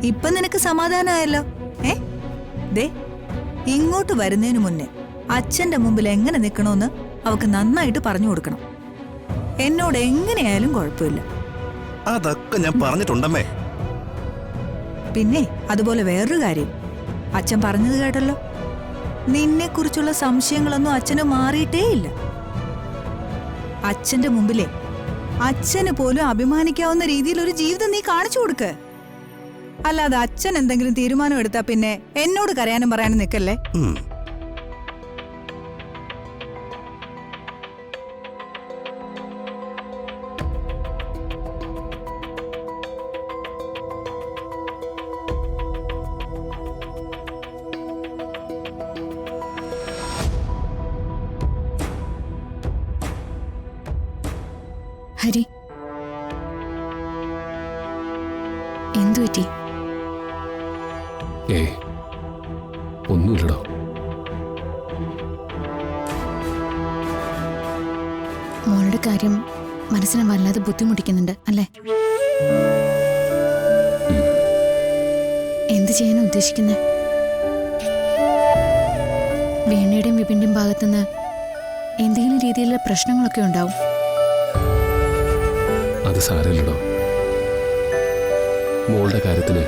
ഇപ്പൊ നിനക്ക് സമാധാനമായല്ലോ. ദേ ഇങ്ങോട്ട് വരുന്നതിന് മുന്നേ അച്ഛന്റെ മുമ്പിൽ എങ്ങനെ നിൽക്കണമെന്ന് അവക്ക് നന്നായിട്ട് പറഞ്ഞു കൊടുക്കണം. എന്നോട് എങ്ങനെയായാലും കുഴപ്പമില്ല. അതൊക്കെ ഞാൻ പറഞ്ഞിട്ടുണ്ടമ്മേ. പിന്നെ അതുപോലെ വേറൊരു കാര്യം, അച്ഛൻ പറഞ്ഞത് കേട്ടല്ലോ, നിന്നെ കുറിച്ചുള്ള സംശയങ്ങളൊന്നും അച്ഛന് മാറിയിട്ടേ ഇല്ല. അച്ഛന്റെ മുമ്പിലെ അച്ഛന് പോലും അഭിമാനിക്കാവുന്ന രീതിയിൽ ഒരു ജീവിതം നീ കാണിച്ചു കൊടുക്ക്. അല്ലാതെ അച്ഛൻ എന്തെങ്കിലും തീരുമാനം എടുത്താ പിന്നെ എന്നോട് കരയാനും പറയാനും നിൽക്കല്ലേ. ഹരി, എന്തു പറ്റി? ഒന്നുമില്ലടോ. മോളുടെ കാര്യം മനസ്സിനെ വല്ലാതെ ബുദ്ധിമുട്ടിക്കുന്നുണ്ട് അല്ലേ? എന്ത് ചെയ്യാനാ ഉദ്ദേശിക്കുന്നത്? വീണയുടെയും വിപിന്റെയും ഭാഗത്തുനിന്ന് എന്തെങ്കിലും രീതിയിലുള്ള പ്രശ്നങ്ങളൊക്കെ ഉണ്ടാവും. അത് സാരമില്ലടോ. മോളുടെ കാര്യത്തിന്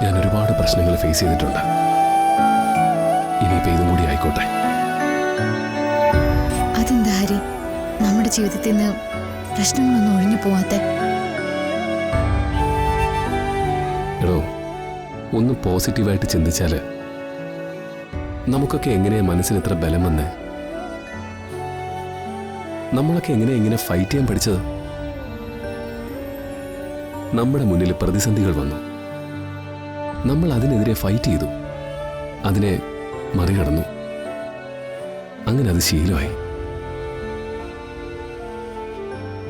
ഞാൻ ഒരുപാട് പ്രശ്നങ്ങൾ ഫേസ് ചെയ്തിട്ടുണ്ട്. ഇനിയിപ്പോൾ ഇതും കൂടി ആയിക്കോട്ടെ. അതെന്താ ഹരി, നമ്മുടെ ജീവിതത്തിൽ നിന്ന് പ്രശ്നങ്ങളൊന്നും ഒഴിഞ്ഞു പോവാത്തെ? എടോ, ഒന്ന് പോസിറ്റീവായിട്ട് ചിന്തിച്ചാൽ നമുക്കൊക്കെ എങ്ങനെയാ മനസ്സിന് ഇത്ര ബലം വന്ന്? നമ്മളൊക്കെ എങ്ങനെയാ ഇങ്ങനെ ഫൈറ്റ് ചെയ്യാൻ പഠിച്ചത്? നമ്മുടെ മുന്നിൽ പ്രതിസന്ധികൾ വന്നു, നമ്മൾ അതിനെതിരെ ഫൈറ്റ് ചെയ്തു, അതിനെ മറികടന്നു. അങ്ങനെ അത് ശീലമായി.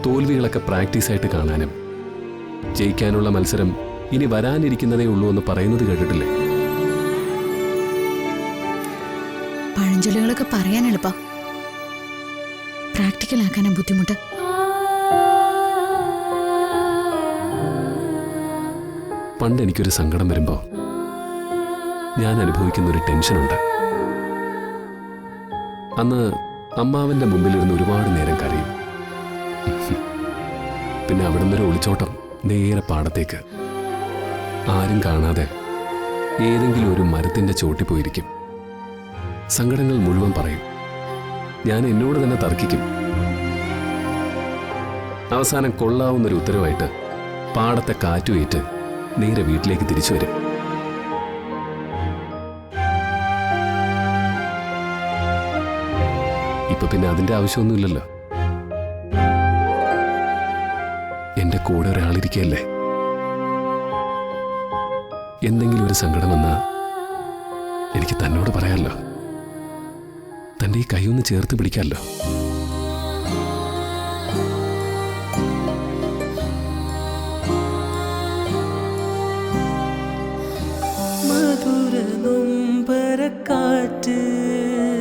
തോൽവികളൊക്കെ പ്രാക്ടീസായിട്ട് കാണാനും ജയിക്കാനുള്ള മത്സരം ഇനി വരാനിരിക്കുന്നതേ ഉള്ളൂ എന്ന് പറയുന്നത് കേട്ടിട്ടില്ലേ? പഴഞ്ചൊല്ലുകളൊക്കെ പറയാൻ എളുപ്പ, പ്രാക്ടിക്കലാക്കാനാ ബുദ്ധിമുട്ട്. പണ്ട് എനിക്കൊരു സങ്കടം വരുമ്പോൾ ഞാൻ അനുഭവിക്കുന്ന ഒരു ടെൻഷനുണ്ട്. അന്ന് അമ്മാവന്റെ മുമ്പിലിരുന്ന് ഒരുപാട് നേരം കരയും. പിന്നെ അവിടെ നിന്നൊരു ഒളിച്ചോട്ടം നേരെ പാടത്തേക്ക്, ആരും കാണാതെ ഏതെങ്കിലും ഒരു മരത്തിന്റെ ചോട്ടി പോയിരിക്കും. സങ്കടങ്ങൾ മുഴുവൻ പറയും. ഞാൻ എന്നോട് തന്നെ തർക്കിക്കും. അവസാനം കൊള്ളാവുന്നൊരു ഉത്തരവായിട്ട് പാടത്തെ കാറ്റുയേറ്റ് നേരെ വീട്ടിലേക്ക് തിരിച്ചു വരും. ഇപ്പൊ പിന്നെ അതിന്റെ ആവശ്യമൊന്നുമില്ലല്ലോ. എന്റെ കൂടെ ഒരാളിരിക്കല്ലേ. എന്തെങ്കിലും ഒരു സങ്കടം വന്നാ എനിക്ക് തന്നോട് പറയാമല്ലോ, തന്റെ ഈ കൈയൊന്ന് ചേർത്ത് പിടിക്കാമല്ലോ.